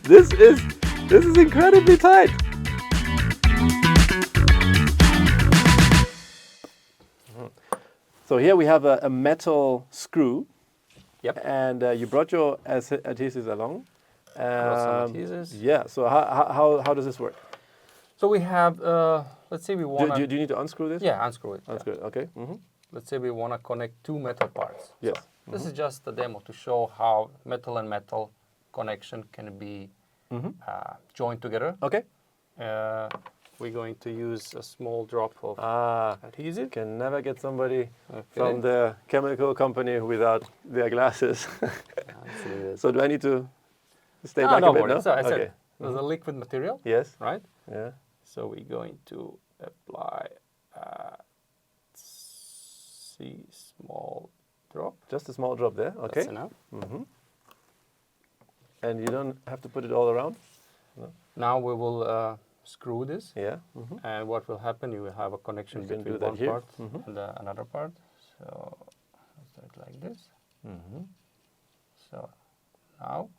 This is incredibly tight. So here we have a metal screw. Yep. And you brought your adhesives along. Brought some adhesives. Yeah. So how does this work? So we have, let's say we want Do you need to unscrew this? Yeah, unscrew it. Unscrew it. Okay. Mm-hmm. Let's say we want to connect two metal parts. Yes. So this is just a demo to show how metal and metal connection can be joined together. Okay. We're going to use a small drop of adhesive. Can never get somebody from the chemical company without their glasses. So do I need to stay back a bit now? So I said there's a liquid material. Yes. Right? Yeah. So we're going to apply small drop. Just a small drop there. Okay. That's enough. Mm-hmm. And you don't have to put it all around? No? Now we will screw this. Yeah. Mm-hmm. And what will happen, you will have a connection can between do that one here. part Mm-hmm. and another part. So let's do it like this. Mm-hmm. So now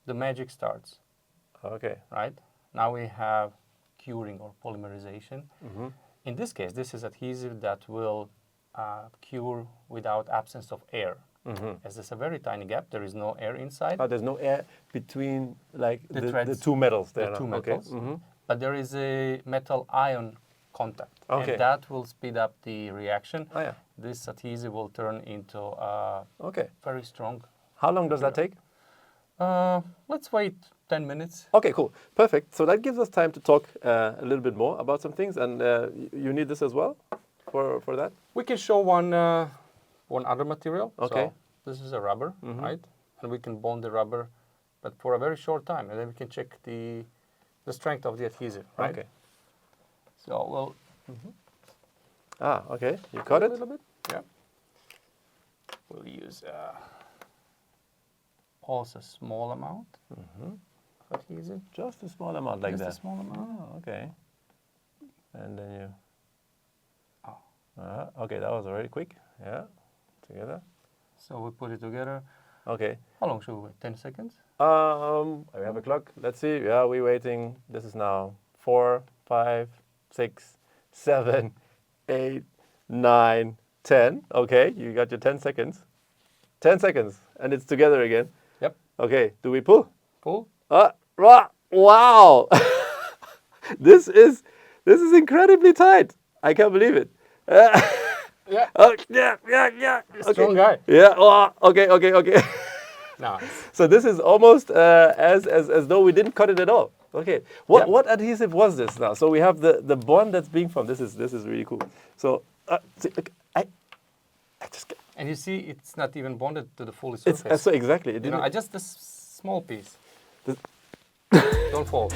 the magic starts, Okay. right? Now we have curing or polymerization. Mm-hmm. In this case, this is adhesive that will cure without absence of air. Mm-hmm. As there's a very tiny gap, there is no air inside. There's no air between like The the threads, two metals there. the two now. metals. Okay. Mm-hmm. But there is a metal ion contact, Okay. and that will speed up the reaction. Oh yeah. This adhesive will turn into Okay. very strong. How long does that take? Let's wait 10 minutes. Okay, cool. Perfect. So that gives us time to talk a little bit more about some things. And you need this as well for that? We can show one other material. Okay. So this is a rubber, right? And we can bond the rubber, but for a very short time, and then we can check the strength of the adhesive, right? Okay. So we'll Okay. You cut a it? little bit. Yeah. We'll use also a small amount of adhesive. Just a small amount like Just that. a small amount. Oh, okay. And then you... okay, that was already quick. Yeah. Together. So we put it together. Okay. How long should we wait? 10 seconds? I have a clock. Let's see. Yeah, we're waiting. This is now 4, 5, 6, 7, 8, 9, 10. Okay, you got your 10 seconds. 10 seconds, and it's together again. Yep. Okay, do we pull? Pull. Wow! This is incredibly tight. I can't believe it. Yeah. Yeah. Strong guy. Yeah. Oh, okay. Nice. So this is almost as though we didn't cut it at all. Okay. What adhesive was this now? So we have the bond that's being formed. This is really cool. So see, look, I just get, And you see, it's not even bonded to the full surface. it's so exactly. It You know, didn't. just a small piece. This- Don't fall.